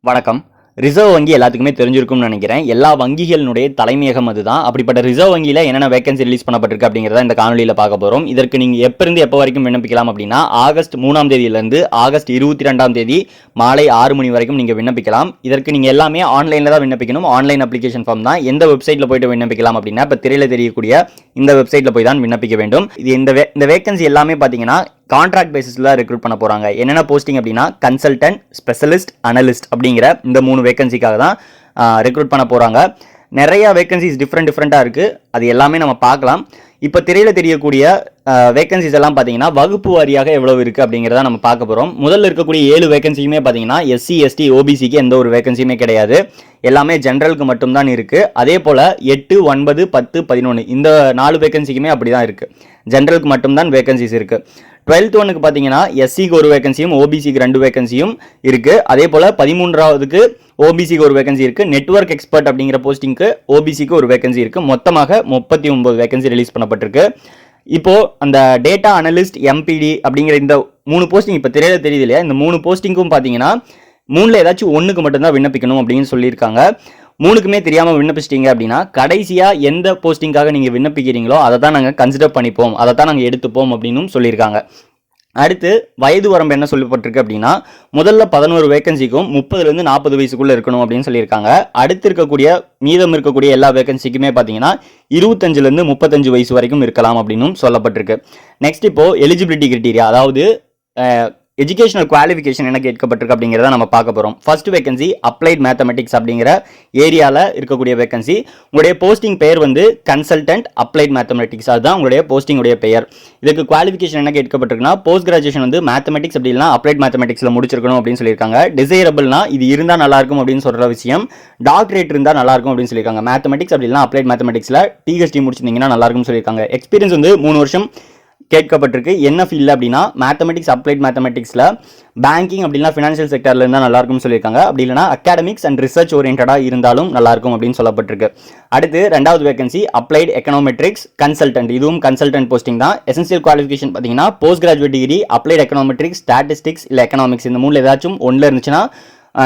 வணக்கம். ரிசர்வ் வங்கி எல்லாத்துக்குமே தெரிஞ்சிருக்கும்னு நினைக்கிறேன். எல்லா வங்கிகளினுடைய தலைமையகம் அதுதான். அப்படிப்பட்ட ரிசர்வ் வங்கியில என்னென்ன வேகன்சி ரிலீஸ் பண்ணப்பட்டிருக்கு அப்படிங்கிறத இந்த காணொலியில பார்க்க போறோம். இதற்கு நீங்க எப்ப வரைக்கும் விண்ணப்பிக்கலாம் அப்படின்னா, ஆகஸ்ட் 3ஆம் தேதியிலிருந்து ஆகஸ்ட் 22ஆம் தேதி மாலை 6 மணி வரைக்கும் நீங்க விண்ணப்பிக்கலாம். இதற்கு நீங்க எல்லாமே ஆன்லைன்ல தான் விண்ணப்பிக்கணும். ஆன்லைன் அப்ளிகேஷன் ஃபார்ம் தான். எந்த வெப்சைட்ல போயிட்டு விண்ணப்பிக்கலாம் அப்படின்னா, இப்ப திரையில தெரியக்கூடிய இந்த வெப்சைட்ல போய் தான் விண்ணப்பிக்க வேண்டும். இது இந்த வேகன்சி எல்லாமே பாத்தீங்கன்னா கான்ட்ராக்ட் பேசிஸ்ல ரெக்ரூட் பண்ண போறாங்க. என்னென்ன போஸ்டிங் அப்படின்னா கன்சல்டன்ட், ஸ்பெஷலிஸ்ட், அனலிஸ்ட் அப்படிங்கிற இந்த 3 வேகன்சிக்காக தான் ரெக்ரூட் பண்ண போறாங்க. நிறைய வேகன்சிஸ் டிஃப்ரெண்டா இருக்கு. அது எல்லாமே நம்ம பார்க்கலாம். இப்போ திரையில தெரியக்கூடிய வேகன்சிஸ் எல்லாம் பார்த்தீங்கன்னா வகுப்பு வாரியாக எவ்வளவு இருக்கு அப்படிங்கிறத நம்ம பார்க்க போறோம். முதல்ல இருக்கக்கூடிய 7 வேகன்சியுமே பார்த்தீங்கன்னா எஸ்சி, எஸ்டி, ஓபிசிக்கு எந்த ஒரு வேகன்சியுமே கிடையாது. எல்லாமே ஜென்ரலுக்கு மட்டும்தான் இருக்கு. அதே போல 8, 9, 10, 11 இந்த 4 வேகன்சிக்குமே அப்படிதான் இருக்கு. ஜென்ரலுக்கு மட்டும்தான் வேகன்சிஸ் இருக்கு. 12th ஒன்னுக்கு பார்த்தீங்கன்னா எஸ்சிக்கு ஒரு வேகன்சியும் ஓபிசிக்கு 2 வேகன்சியும் இருக்கு. அதே போல 13ஆவதுக்கு ஓபிசிக்கு ஒரு வேகன்சி இருக்கு. நெட்வொர்க் எக்ஸ்பர்ட் அப்படிங்கிற போஸ்டிங்க்கு ஓபிசிக்கு ஒரு வேகன்சி இருக்கு. மொத்தமாக 39 வேகன்சி ரிலீஸ் பண்ணப்பட்டிருக்கு. இப்போ அந்த டேட்டா அனலிஸ்ட், எம்பிடி அப்படிங்கிற இந்த 3 போஸ்டிங் இப்போ திரையில தெரியுது இல்லையா, இந்த 3 போஸ்டிங்கும் பார்த்தீங்கன்னா 3ல ஏதாச்சும் ஒன்றுக்கு மட்டும்தான் விண்ணப்பிக்கணும் அப்படின்னு சொல்லியிருக்காங்க. 3க்குமே தெரியாமல் விண்ணப்பிச்சிட்டீங்க அப்படின்னா கடைசியா எந்த போஸ்டிங்காக நீங்க விண்ணப்பிக்கிறீங்களோ அதை தான் நாங்கள் கன்சிடர் பண்ணிப்போம், அதை தான் நாங்கள் எடுத்துப்போம் அப்படின்னு சொல்லியிருக்காங்க. அடுத்து வயது வரம்பு என்ன சொல்லப்பட்டிருக்கு அப்படின்னா, முதல்ல 11 வேகன்சிக்கும் 30லேருந்து 40 வயசுக்குள்ள இருக்கணும் அப்படின்னு சொல்லியிருக்காங்க. அடுத்து இருக்கக்கூடிய மீதம் இருக்கக்கூடிய எல்லா வேகன்சிக்குமே பார்த்தீங்கன்னா 25லேருந்து 35 வயசு வரைக்கும் இருக்கலாம் அப்படின்னு சொல்லப்பட்டிருக்கு. நெக்ஸ்ட் இப்போ எலிஜிபிலிட்டி கிரைட்டீரியா, அதாவது எஜுகேஷனல் குவாலிஃபிகேஷன் என்ன கேட்கப்பட்டிருக்கு அப்படிங்கிறத நம்ம பார்க்க போகிறோம். ஃபர்ஸ்ட் வேகன்சி அப்ளைட் மேத்தமெட்டிக்ஸ் அப்படிங்கிற ஏரியாவில் இருக்கக்கூடிய வேகன்சி. உங்களுடைய போஸ்டிங் பெயர் வந்து கன்சல்டன்ட் அப்ளைட் மேத்தமெட்டிக்ஸ், அதுதான் உங்களுடைய போஸ்டிங்குடைய பெயர். இதுக்கு குவாலிஃபிகேஷன் என்ன கேட்கப்பட்டிருக்குன்னா, போஸ்ட் கிராஜுவேஷன் வந்து மேத்தமெட்டிக்ஸ் அப்படி இல்லைனா அப்ளைட் மேத்தமெட்டிக்ஸில் முடிச்சிருக்கணும் அப்படின்னு சொல்லியிருக்காங்க. டிசைரபிள்னா இது இருந்தால் நல்லாயிருக்கும் அப்படின்னு சொல்கிற விஷயம், டாக்டரேட் இருந்தால் நல்லாயிருக்கும் அப்படின்னு சொல்லியிருக்காங்க. மேத்தமெட்டிக்ஸ் அப்படி இல்லைனா அப்ளைட் மேத்தமெட்டிக்ஸில் பிஹெச்டி முடிச்சிருந்தீங்கன்னா நல்லாயிருக்கும்னு சொல்லியிருக்காங்க. எக்ஸ்பீரியன்ஸ் வந்து 3 வருஷம் கேட்கப்பட்டிருக்கு. என்ன ஃபீல்டு அப்படின்னா மேத்தமெட்டிக்ஸ், அப்ளைட் மேத்தமெட்டிக்ஸில் பேங்கிங் அப்படின்னா ஃபினான்ஷியல் செக்டரில் இருந்தால் நல்லாயிருக்கும்னு சொல்லியிருக்காங்க. அப்படி இல்லைனா அகாடமிக்ஸ் அண்ட் ரிசர்ச் ஓரியன்டாக இருந்தாலும் நல்லாயிருக்கும் அப்படின்னு சொல்லப்பட்டிருக்கு. அடுத்து 2வது வேகன்சி அப்ளைட் எக்கனாமெட்ரிக்ஸ் கன்சல்டன்ட், இதுவும் கன்சல்டன்ட் போஸ்டிங் தான். எசென்சியல் குவாலிஃபிகேஷன் பார்த்தீங்கன்னா post graduate degree, applied econometrics, statistics இல்லை எக்கனாமிக்ஸ், இந்த 3ல் ஏதாச்சும் ஒன்றில் இருந்துச்சுன்னா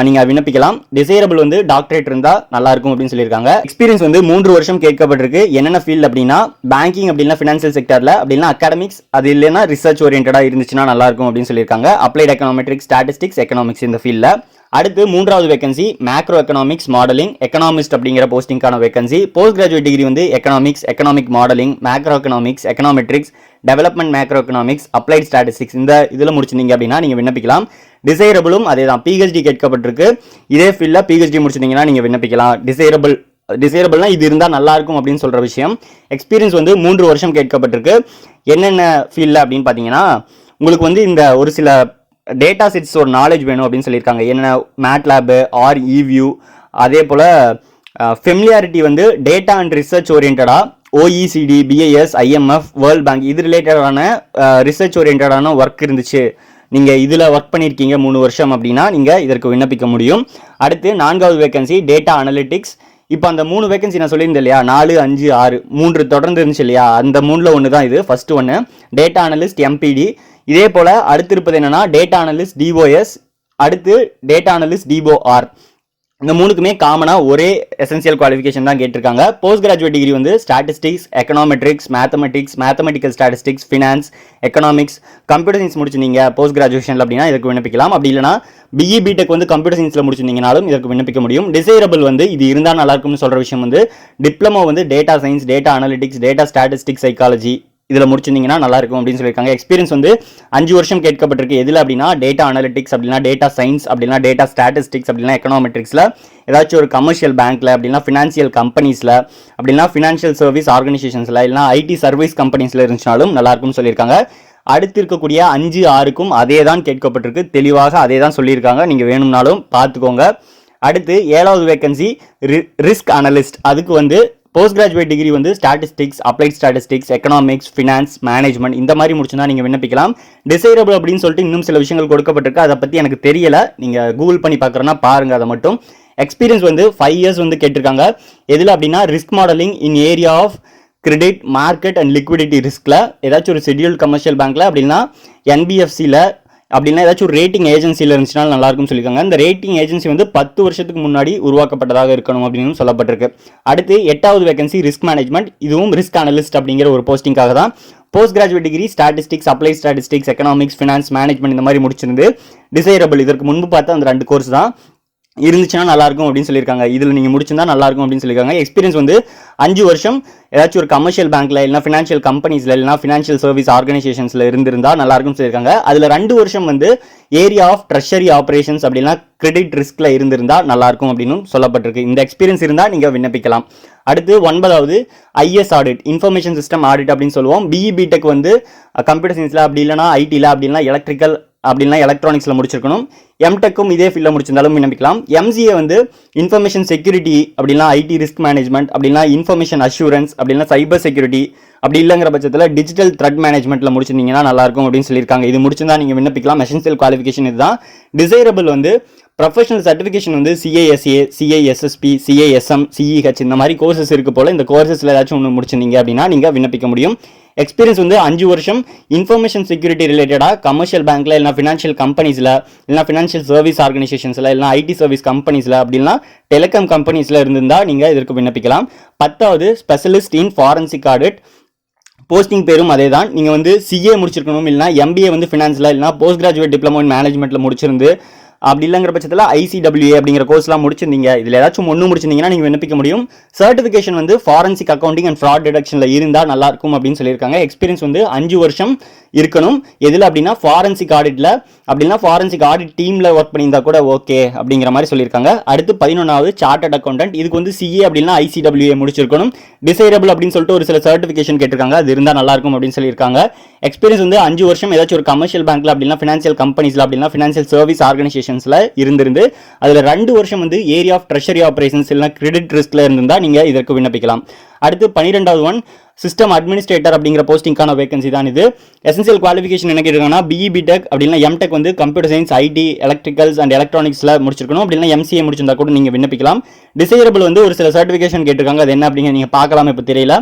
நீங்கள் விண்ணப்பிக்கலாம். டிசைரபிள் வந்து டாக்டரேட் இருந்தால் நல்லா இருக்கும் அப்படின்னு சொல்லியிருக்காங்க. எக்ஸ்பீரியன்ஸ் வந்து 3 வருஷம் கேட்கப்பட்டிருக்கு. என்னென்ன ஃபீல்டு அப்படின்னா பேங்கிங் அப்படின்னா ஃபினான்ஷியல் செக்டரில், அப்படின்னா அகாடமிக்ஸ், அது இல்லைன்னா ரிசர்ச் ஓரியன்டாக இருந்துச்சுன்னா நல்லா இருக்கும் அப்படின்னு சொல்லியிருக்காங்க. அப்ளைட் எக்கனாமெட்ரிக்ஸ், ஸ்டாட்டிஸ்டிக்ஸ், எக்கனாமிக்ஸ் இந்த ஃபீல்டில். அடுத்து 3வது vacancy macro economics modelling economist அப்படிங்கிற போஸ்டிங்கான வேகன்சி. போஸ்ட் கிராஜுவேட் டிகிரி வந்து economics, economic modelling, macro economics, econometrics, development macro economics, applied statistics இந்த இதில் முடிச்சிருந்தீங்க அப்படின்னா நீங்கள் விண்ணப்பிக்கலாம். டிசைரபிளும் அதே தான், பிஹெச்டி கேட்கப்பட்டிருக்கு. இதே ஃபீல்டில் பிஹெச்டி முடிச்சிருந்தீங்கன்னா நீங்கள் விண்ணப்பிக்கலாம். டிசைரபிள்னா இது இருந்தால் நல்லா இருக்கும் அப்படின்னு சொல்கிற விஷயம். எக்ஸ்பீரியன்ஸ் வந்து 3 வருஷம் கேட்கப்பட்டிருக்கு. என்னென்ன ஃபீல்டில் அப்படின்னு பார்த்தீங்கன்னா, உங்களுக்கு வந்து இந்த ஒரு சில டேட்டா செட்ஸ் ஒரு நாலேஜ் வேணும் அப்படின்னு சொல்லியிருக்காங்க. என்ன மேட்லேப், ஆர் இவியூ, அதே போல் ஃபெமிலியாரிட்டி வந்து டேட்டா அண்ட் ரிசர்ச் ஓரியன்டாக OECD, BIS, IMF, world bank இது ரிலேட்டடான ரிசர்ச் ஓரியன்டான ஒர்க் இருந்துச்சு, நீங்கள் இதில் ஒர்க் பண்ணியிருக்கீங்க 3 வருஷம் அப்படின்னா நீங்கள் இதற்கு விண்ணப்பிக்க முடியும். அடுத்து 4வது வேகன்சி டேட்டா அனலிட்டிக்ஸ். இப்போ அந்த 3 வேகன்சி நான் சொல்லியிருந்தேன் இல்லையா, 4, 5, 6 3 தொடர்ந்து இருந்துச்சு இல்லையா, அந்த 3ல் ஒன்று தான் இது. ஃபர்ஸ்ட் ஒன்று டேட்டா அனலிஸ்ட் எம்பிடி. இதே போல் அடுத்து இருப்பது என்னன்னா டேட்டா அனலிஸ்ட் டிஓஎஸ், அடுத்து டேட்டா அனலிஸ்ட் டிஓஆர். இந்த 3க்குமே காமனாக ஒரே எசென்சியல் குவாலிஃபிகேஷன் தான் கேட்டிருக்காங்க. போஸ்ட் கிராஜுவேட் டிகிரி வந்து statistics, econometrics, mathematical statistics, finance, economics, computer science முடிச்சிருந்தீங்க போஸ்ட் கிராஜுவேஷனில் அப்படின்னா இதுக்கு விண்ணப்பிக்கலாம். அப்படி இல்லைனா பிஇ பிடெக் வந்து கம்ப்யூட்டர் சயின்ஸில் முடிச்சிருந்தீங்கனாலும் இதற்கு விண்ணப்பிக்க முடியும். டிசைரபிள் வந்து இது இருந்தால் நல்லா இருக்கும்னு சொல்கிற விஷயம் வந்து டிப்ளமோ வந்து data science, data analytics, data statistics, psychology இதில் முடிச்சிருந்தீங்கன்னா நல்லா இருக்கும் அப்படின்னு சொல்லியிருக்காங்க. எக்ஸ்பீரியன்ஸ் வந்து 5 வருஷம் கேட்கப்பட்டிருக்கு. எதில் அப்படின்னா டேட்டா அனலிட்டிக்ஸ், அப்படின்னா டேட்டா சயின்ஸ், அப்படின்னா டேட்டா ஸ்டாட்டிஸ்டிக்ஸ், அப்படின்னா எக்கனாமெட்ரிக்ஸில், ஏதாச்சும் ஒரு கமர்ஷியல் பேங்க்கில், அப்படின்னா ஃபினான்ஷியல் கம்பெனிஸில், அப்படின்னா ஃபினான்ஷியல் சர்வீஸ் ஆர்கனைசேஷன்ஸில், இல்லைனா ஐடி சர்வீஸ் கம்பெனிஸில் இருந்துச்சுனாலும் நல்லா இருக்கும்னு சொல்லியிருக்காங்க. அடுத்து இருக்கக்கூடிய 5, 6க்கும் அதே தான் கேட்கப்பட்டிருக்கு. தெளிவாக அதே தான் சொல்லியிருக்காங்க. நீங்கள் வேணும்னாலும் பார்த்துக்கோங்க. அடுத்து 7வது வேகன்சி ரிஸ்க் அனலிஸ்ட். அதுக்கு வந்து போஸ்ட் கிராஜுவேட் டிகிரி வந்து statistics, applied statistics, economics, finance, management இந்த மாதிரி முடிச்சுன்னா நீங்கள் விண்ணப்பிக்கலாம். டிசைரபிள் அப்படின்னு சொல்லிட்டு இன்னும் சில விஷயங்கள் கொடுக்கப்பட்டிருக்கு. அதை பற்றி எனக்கு தெரியல, நீங்கள் கூகுள் பண்ணி பார்க்குறேன்னா பாருங்கள் அதை மட்டும். எக்ஸ்பீரியன்ஸ் வந்து 5 இயர்ஸ் வந்து கேட்டிருக்காங்க. எதில் அப்படின்னா risk modelling in area of credit, market and liquidity ரிஸ்கில், ஏதாச்சும் ஒரு ஷெட்யூல்டு கமர்ஷியல் பேங்க்கில், அப்படின்னா என்பிஎஃப்சியில், அப்படின்னா ஏதாச்சும் ஒரு ரேட்டிங் ஏஜென்சியில் இருந்துச்சுன்னா நல்லா இருக்கும்னு சொல்லியிருக்காங்க. இந்த ரேட்டிங் ஏஜென்சி வந்து 10 வருஷத்துக்கு முன்னாடி உருவாக்கப்பட்டதாக இருக்கணும் அப்படின்னு சொல்லப்பட்டிருக்கு. அடுத்து 8வது வேகன்சி ரிஸ்க் மேனேஜ்மெண்ட். இதுவும் ரிஸ்க் அனலிஸ்ட் அப்படிங்கிற ஒரு போஸ்டிங்காக தான். Post graduate degree statistics, apply statistics, economics, finance, management இந்த மாதிரி முடிச்சிருந்து டிசைரபிள் இதற்கு முன்பு பார்த்த அந்த 2 கோர்ஸ் தான் இருந்துச்சுன்னா நல்லாயிருக்கும் அப்படின்னு சொல்லியிருக்காங்க. இதில் நீங்கள் முடிச்சிருந்தா நல்லாயிருக்கும் அப்படின்னு சொல்லியிருக்காங்க. எக்ஸ்பீரியன்ஸ் வந்து 5 வருஷம் ஏதாச்சும் ஒரு கமர்ஷியல் பேங்க்ல இல்லைனா ஃபினான்ஷியல் கம்பெனிஸில் இல்லைனா ஃபினான்ஷியல் சர்வீஸ் ஆர்கனைசேஷன்ஸில் இருந்திருந்தால் நல்லாயிருக்கும்னு சொல்லியிருக்காங்க. அதில் 2 வருஷம் வந்து ஏரியா ஆஃப் ட்ரெஷரி ஆப்ரேஷன்ஸ் அப்படின்னா கிரெடிட் ரிஸ்கில் இருந்திருந்தால் நல்லாயிருக்கும் அப்படின்னு சொல்லப்பட்டிருக்கு. இந்த எக்ஸ்பீரியன்ஸ் இருந்தால் நீங்கள் விண்ணப்பிக்கலாம். அடுத்து 9வது IS audit, information system audit அப்படின்னு சொல்லுவோம். பிஇ பிடெக் வந்து கம்ப்யூட்டர் சயின்ஸில் அப்படி இல்லைனா ஐடியில் அப்படி இல்லைனா எலக்ட்ரிக்கல் அப்படின்னா எலக்ட்ரானிக்ஸில் முடிச்சிருக்கணும். எம்டெக்கும் இதே ஃபீல்டில் முடிச்சிருந்தாலும் விண்ணப்பிக்கலாம். எம்சிஏ வந்து இன்ஃபர்மேஷன் செக்யூரிட்டி அப்படின்னா ஐடி ரிஸ்க் மேனேஜ்மெண்ட் அப்படின்னா இன்ஃபர்மேஷன் அஷூரன்ஸ் அப்படின்னா சைபர் செக்யூரிட்டி அப்படி இல்லைங்கிற பட்சத்தில் டிஜிட்டல் த்ரெட் மேனேஜ்மெண்ட்டில் முடிச்சிருந்தீங்கன்னா நல்லாயிருக்கும் அப்படின்னு சொல்லியிருக்காங்க. இது முடிச்சிருந்தா நீங்கள் விண்ணப்பிக்கலாம். எசென்ஷியல் குவாலிஃபிகேஷன் இதுதான். டிசைரபிள் வந்து ப்ரொஃபஷனல் சர்டிஃபிகேஷன் வந்து சிஐஎஸ்ஏ, சிஐஎஸ்எஸ்பி, சிஐஎஸ்எம், சிஇஹெச் இந்த மாதிரி கோர்சஸ் இருக்கு போல. இந்த கோர்சஸில் ஏதாச்சும் ஒன்று முடிச்சிருந்தீங்க அப்படின்னா நீங்கள் விண்ணப்பிக்க முடியும். எக்ஸ்பீரியன்ஸ் வந்து 5 வருஷம் இன்ஃபர்மேஷன் செக்யூரிட்டி ரிலேட்டடாக கமர்ஷியல் பேங்க்ல இல்லைனா ஃபினான்ஷியல் கம்பெனிஸில் இல்லைனா ஃபினான்ஷியல் சர்வீஸ் ஆர்கனைசேஷன்ஸில் இல்லைனா ஐடி சர்வீஸ் கம்பெனிஸில் அப்படின்னா டெலிகாம் கம்பெனிஸில் இருந்திருந்தால் நீங்கள் இதற்கு விண்ணப்பிக்கலாம். 10வது specialist in forensic audit. Posting பேரும் அதே தான். நீங்கள் வந்து சிஏ முடிச்சிருக்கணும், இல்லைனா எம்பிஏ வந்து ஃபினான்ஸில் இல்லைனா போஸ்ட் கிராஜுவேட் டிப்ளமோ இன் மேனேஜ்மெண்ட்டில் முடிச்சிருந்து அப்படி இல்லைங்கிற பட்சத்தில் ஐசிடபிள்யூஏ அப்படிங்கிற கோர்ஸ்லாம் முடிச்சிருந்தீங்க. இதில் ஏதாச்சும் ஒன்று முடிச்சிருந்தீங்கன்னா நீங்கள் விண்ணப்பிக்க முடியும். சர்டிஃபிகேஷன் வந்து ஃபாரன்சிக் அக்கௌண்டிங் அண்ட் ஃப்ராட் டிடெக்ஷனில் இருந்தால் நல்லா இருக்கும் அப்படின்னு சொல்லியிருக்காங்க. எக்ஸ்பீரியன்ஸ் வந்து 5 வருஷம் இருக்கணும். எதில் அப்படின்னா ஃபாரன்சிக் ஆடிட்டில் அப்படின்னா ஃபாரன்சிக் ஆடிட் டீமில் ஒர்க் பண்ணியிருந்தா கூட ஓகே அப்படிங்கிற மாதிரி சொல்லியிருக்காங்க. அடுத்து 11வது சார்ட்டர்ட் அக்கௌண்டன்ட். இதுக்கு வந்து சிஏ அப்படின்னா ஐசிடபிள்யூஏ முடிச்சிருக்கணும். டிசைரபிள் அப்படின்னு சொல்லிட்டு ஒரு சில சர்டிஃபிகேஷன் கேட்டிருக்காங்க. அது இருந்தால் நல்லா இருக்கும் அப்படின்னு சொல்லியிருக்காங்க. எக்ஸ்பீரியன்ஸ் வந்து 5 வருஷம் ஏதாச்சும் ஒரு கமர்ஷியல் பேங்க்ல அப்படின்னா ஃபினான்ஷியல் கம்பெனிஸில் அப்படின்னா ஃபினான்ஷியல் சர்வீஸ் ஆர்கனைசேஷன்ஸில் இருந்து அதில் 2 வருஷம் வந்து ஏரியா ஆஃப் ட்ரெஷரி ஆப்ரேஷன்ஸ் இல்லைனா கிரெடிட் ரிஸ்க்ல இருந்தால் நீங்கள் இதற்கு விண்ணப்பிக்கலாம். அடுத்து 12வது ஒன் சிஸ்டம் அட்மினிஸ்ட்ரேட்டர் அப்படிங்கிற போஸ்டிங்கான வேகன்சி தான் இது. எசென்ஷியல் குவாலிஃபிகேஷன் என்ன கேட்டிருக்காங்கன்னா பிஇ பிடெக் அப்படின்னா எம்டெக் வந்து computer science, IT, electricals and எலக்ட்ரானிக்ஸில் முடிச்சிருக்கணும். அப்படின்னா எம்சிஏ முடிச்சிருந்தா கூட நீங்கள் விண்ணப்பிக்கலாம். டிசைரபிள் வந்து ஒரு சில சர்டிஃபிகேஷன் கேட்டிருக்காங்க. அது என்ன அப்படிங்க நீங்கள் பார்க்கலாம், இப்போ தெரியல.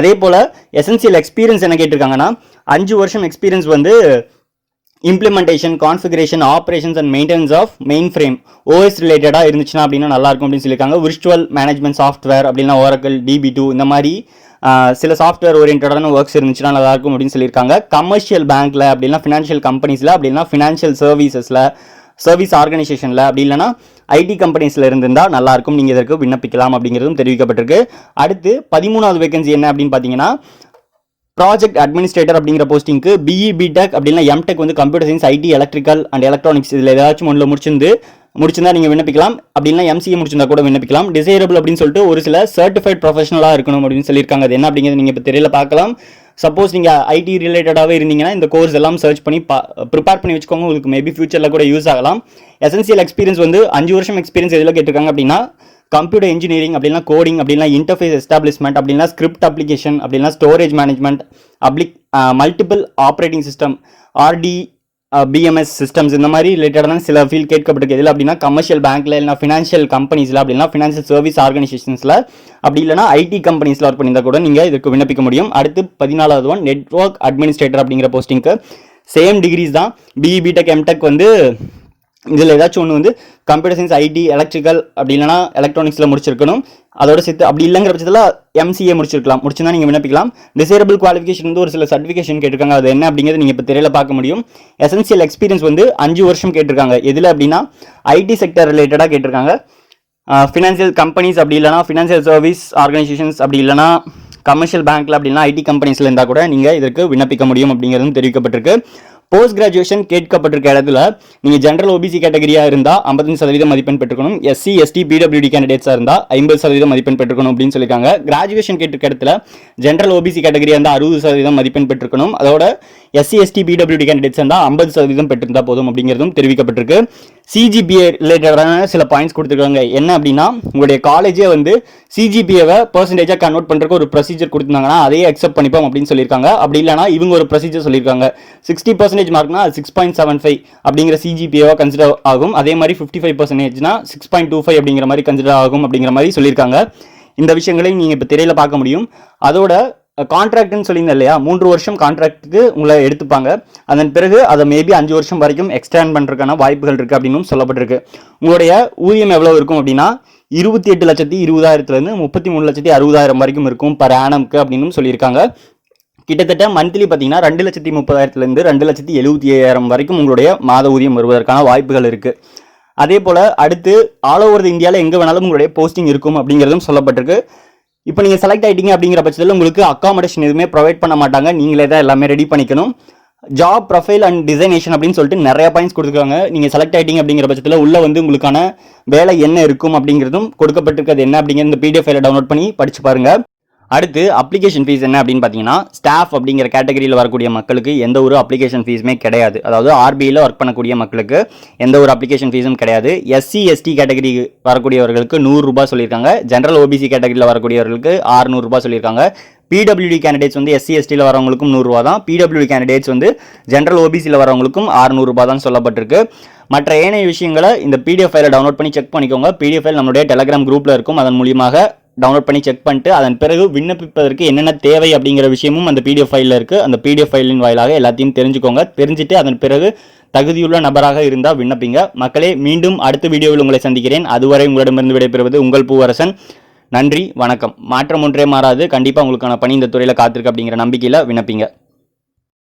அதே போல் எசென்ஷியல் எக்ஸ்பீரியன்ஸ் என்ன கேட்டிருக்காங்கன்னா 5 வருஷம் எக்ஸ்பீரியன்ஸ் வந்து implementation, configuration, operations and maintenance of mainframe OS ரிலேட்டடாக இருந்துச்சுன்னா அப்படின்னா நல்லா இருக்கும் அப்படின்னு சொல்லியிருக்காங்க. விர்ச்சுவல் மேனேஜ்மெண்ட் சாஃப்ட்வேர் அப்படின்னா Oracle, DB2 இந்த மாதிரி சில சாஃப்ட்வேர் ஓரியன்டான ஒர்க்ஸ் இருந்துச்சுன்னா நல்லா இருக்கும் அப்படின்னு சொல்லியிருக்காங்க. கமர்ஷியல் பேங்க்ல அப்படின்னா ஃபினான்ஷியல் கம்பெனிஸில் அப்படின்னா ஃபினான்ஷியல் சர்வீசஸில், சர்வீஸ் ஆர்கனைசேஷனில் அப்படி இல்லைனா ஐடி கம்பெனிஸில் இருந்திருந்தால் நல்லாயிருக்கும், நீங்கள் இதற்கு விண்ணப்பிக்கலாம் அப்படிங்கிறதும் தெரிவிக்கப்பட்டிருக்கு. அடுத்து 13வது வேகன்சி என்ன அப்படின்னு பார்த்தீங்கன்னா ப்ராஜெக்ட் அட்மினிஸ்ட்ரேட்டர் அப்படிங்கிற போஸ்டிங்க்கு பிஇ பிடெக் அப்படின்னா எம்டெக் வந்து computer science, IT, electrical and electronics இதில் ஏதாச்சும் ஒன்றில் முடிச்சிருந்தா நீங்கள் விண்ணப்பிக்கலாம். அப்படின்னா எம்சிஏ முடிச்சிருந்தா கூட விண்ணப்பிக்கலாம். டிசைரபிள் அப்படின்னு சொல்லிட்டு ஒரு சில சர்டிஃபைட் ப்ரொஃபஷனலாக இருக்கணும் அப்படின்னு சொல்லியிருக்காங்க. அது என்ன அப்படிங்கிறது நீங்கள் இப்போ தெரியல பார்க்கலாம். சப்போஸ் நீங்கள் ஐடி ரிலேட்டடாகவே இருந்தீங்கன்னா இந்த கோர்ஸ் எல்லாம் சர்ச் பண்ணி ப்ரிப்பேர் பண்ணி வச்சுக்கோங்க. உங்களுக்கு மேபி ஃபியூச்சரில் கூட யூஸ் ஆகலாம். எசென்சியல் எக்ஸ்பீரியன்ஸ் வந்து 5 வருஷம் எக்ஸ்பீரியன்ஸ் எதில் கேட்டிருக்காங்க அப்படின்னா கம்ப்யூட்டர் இன்ஜினியரிங் அப்படின்னா கோடிங் அப்படின்னா இன்டர்ஃபேஸ் எஸ்டாப்ளிஷ்மெண்ட் அப்படின்னா ஸ்கிரிப்ட் அப்ளிகேஷன் அப்படின்னா storage management multiple operating system, RDBMS systems இந்த மாதிரி ரிலேட்டடான சில ஃபீல்ட் கேட்கப்பட்டிருக்கு. இதில் அப்படின்னா கமர்ஷியல் பேங்க்ல இல்லைனா ஃபினான்ஷியல் கம்பெனிஸில் அப்படின்னா ஃபினான்ஷியல் சர்வீஸ் ஆர்கனைசேஷன்ஸில் அப்படி இல்லைனா ஐடி கம்பெனிஸில் ஒர்க் பண்ணியிருந்தா கூட நீங்கள் இதுக்கு விண்ணப்பிக்க முடியும். அடுத்து 14வது ஒன் நெட்வொர்க் அட்மினிஸ்ட்ரேட்டர் அப்படிங்கிற போஸ்டிங்க்கு சேம் டிகிரிஸ் தான். பிஇ பிடெக் எம்டெக் வந்து இதில் ஏதாச்சும் ஒன்று வந்து கம்ப்யூட்டர் சயின்ஸ், ஐடி, எலக்ட்ரிக்கல் அப்படி இல்லைனா எலக்ட்ரானிக்ஸில் முடிச்சிருக்கணும். அதோட சேர்த்து அப்படி இல்லைங்கிற பட்சத்தில் எம்சிஏ முடிச்சிருந்தா நீங்கள் விண்ணப்பிக்கலாம். டிசைரபிள் குவாலிஃபிகேஷன் வந்து ஒரு சில சர்டிஃபிகேஷன் கேட்டிருக்காங்க. அது என்ன அப்படிங்கிறது நீங்கள் இப்போ தெரியல பார்க்க முடியும். எசென்சியல் எக்ஸ்பீரியன்ஸ் வந்து 5 வருஷம் கேட்டிருக்காங்க. எதில் அப்படின்னா ஐடி செக்டர் ரிலேட்டடாக கேட்டிருக்காங்க. ஃபினான்ஷியல் கம்பெனிஸ் அப்படி இல்லைனா ஃபினான்ஷியல் சர்வீஸ் ஆர்கனைசேஷன்ஸ் அப்படி இல்லைனா கமர்ஷியல் பேங்க்ல அப்படின்னா ஐடி கம்பெனிஸில் இருந்தால் கூட நீங்கள் இதற்கு விண்ணப்பிக்க முடியும் அப்படிங்கிறதும் தெரிவிக்கப்பட்டிருக்கு. போஸ்ட் கிராஜுவேஷன் கேட்கப்பட்டிருக்க இடத்துல நீங்கள் ஜென்ரல் ஓபிசி கேட்டகரியாக இருந்தால் 55% மதிப்பெண் பெற்றுக்கணும். எஸ்சி, எஸ்டி, பிடபிள்யூடி கேண்டிடேட்ஸாக இருந்தால் 50% மதிப்பெண் பெற்றுக்கணும் அப்படின்னு சொல்லியிருக்காங்க. கிராஜுவேஷன் கேட்டிருக்க இடத்துல ஜென்ரல் ஓபிசி கேட்டகரியாக இருந்தால் 60% மதிப்பெண் பெற்றுக்கணும். அதோட எஸ்சி, எஸ்டி, பிடபிள்யூடி கேண்டிடேட்ஸ் இருந்தால் 50% பெற்றிருந்தால் போதும் அப்படிங்கிறதும் தெரிவிக்கப்பட்டிருக்கு. சிஜிபிஏ ரிலேட்டடான சில பாயிண்ட்ஸ் கொடுத்துருக்காங்க. என்ன அப்படின்னா உங்களுடைய காலேஜே வந்து சிஜிபிஏவை பெர்சன்டேஜாக கன்வெர்ட் பண்ணுறதுக்கு ஒரு ப்ரொசீஜர் கொடுத்துருந்தாங்கன்னா அதையே அக்செப்ட் பண்ணிப்போம் அப்படின்னு சொல்லியிருக்காங்க. அப்படி இல்லைனா இவங்க ஒரு ப்ரொசீஜர் சொல்லியிருக்காங்க. 60% மார்க்னா 6.75 அப்படிங்கிற சிஜிபிஏவா கன்சிடர் ஆகும். அதே மாதிரி 55%னா 6.25 அப்படிங்கிற மாதிரி கன்சிடர் ஆகும் அப்படிங்கிற மாதிரி சொல்லியிருக்காங்க. இந்த விஷயங்களையும் நீங்கள் இப்போ திரையில் பார்க்க முடியும். அதோட கான்ட்ராக்ட்னு சொல்லியிருந்தேன் இல்லையா, 3 வருஷம் கான்ட்ராக்ட்டுக்கு உங்களை எடுத்துப்பாங்க. அதன் பிறகு அதை மேபி 5 வருஷம் வரைக்கும் எக்ஸ்டெண்ட் பண்ணுறதுக்கான வாய்ப்புகள் இருக்குது அப்படின்னு சொல்லப்பட்டிருக்கு. உங்களுடைய ஊதியம் எவ்வளோ இருக்கும் அப்படின்னா 28,20,000 33,60,000 வரைக்கும் இருக்கும் பர் ஆனம்க்கு அப்படின்னு சொல்லியிருக்காங்க. கிட்டத்தட்ட மந்த்லி பார்த்தீங்கன்னா 2,30,000 2,75,000 வரைக்கும் உங்களுடைய மாத ஊதியம் வருவதற்கான வாய்ப்புகள் இருக்குது. அதே போல் அடுத்து ஆல் ஓவர் இந்தியாவில் எங்கே வேணாலும் உங்களுடைய போஸ்டிங் இருக்கும் அப்படிங்கிறதும் சொல்லப்பட்டிருக்கு. இப்போ நீங்கள் செலக்ட் ஆகிட்டீங்க அப்படிங்கிற பட்சத்தில் உங்களுக்கு அக்காமடேஷன் எதுவுமே ப்ரொவைட் பண்ண மாட்டாங்க, நீங்களே தான் எல்லாமே ரெடி பண்ணிக்கணும். ஜாப் ப்ரொஃபைல் அண்ட் டிசைனேஷன் அப்படின்னு சொல்லிட்டு நிறைய பாயிண்ட்ஸ் கொடுத்துருக்காங்க. நீங்கள் செலக்ட் ஆகிட்டீங்க அப்படிங்கிற பட்சத்தில் உள்ள வந்து உங்களுக்கான வேலை என்ன இருக்கும் அப்படிங்கிறதும் கொடுக்கப்பட்டிருக்கிறது என்ன அப்படிங்கிற இந்த பிடிஎஃப் ஃபைலை டவுன்லோட் பண்ணி படிச்சு பாருங்க. அடுத்து அப்ளிகேஷன் ஃபீஸ் என்ன அப்படின்னு பார்த்தீங்கன்னா, ஸ்டாஃப் அப்படிங்கிற கேட்டகரியில் வரக்கூடிய மக்களுக்கு எந்த ஒரு அப்ளிகேஷன் ஃபீஸுமே கிடையாது. அதாவது ஆர்பிஐயில் ஒர்க் பண்ணக்கூடிய மக்களுக்கு எந்த ஒரு அப்ளிகேஷன் ஃபீஸும் கிடையாது. எஸ்சி எஸ்டி கேட்டகரி வரக்கூடியவர்களுக்கு 100 ரூபாய் சொல்லியிருக்காங்க. ஜென்ரல் ஓபிசி கேட்டகரியில் வரக்கூடியவர்களுக்கு 600 ரூபாய் சொல்லியிருக்காங்க. பிடபிள்யூடி கேண்டிடேட்ஸ் வந்து எஸ்சி எஸ்டியில் வரவங்களுக்கும் 100 ரூபா தான். பிடபிள்யூடி கேண்டிடேட்ஸ் வந்து ஜென்ரல் ஓபிசியில் வரவங்களுக்கும் 600 ரூபாய் தான் சொல்லப்பட்டிருக்கு. மற்ற ஏனைய விஷயங்களை இந்த பிடிஎஃப் ஃபைலை டவுன்லோட் பண்ணி செக் பண்ணிக்கோங்க. பிடிஎஃப் ஃபைல் நம்மளுடைய டெலிகிராம் குரூப்பில் இருக்கும். அதன் மூலியமாக டவுன்லோட் பண்ணி செக் பண்ணிட்டு அதன் பிறகு விண்ணப்பிப்பதற்கு என்னென்ன தேவை அப்படிங்கிற விஷயமும் அந்த பிடிஎஃப் ஃபைலில் இருக்குது. அந்த பிடிஎஃப் ஃபைலின் வாயிலாக எல்லாத்தையும் தெரிஞ்சுக்கோங்க. தெரிஞ்சுட்டு அதன் பிறகு தகுதியுள்ள நபராக இருந்தால் விண்ணப்பிங்க. மக்களே, மீண்டும் அடுத்த வீடியோவில் உங்களை சந்திக்கிறேன். அதுவரை உங்களிடமிருந்து விடைபெறுவது உங்கள் பூவரசன். நன்றி, வணக்கம். மாற்றம் ஒன்றே மாறாது. கண்டிப்பாக உங்களுக்கான பணி இந்த துறையில் காத்திருக்கு அப்படிங்கிற நம்பிக்கையில் விண்ணப்பிங்க.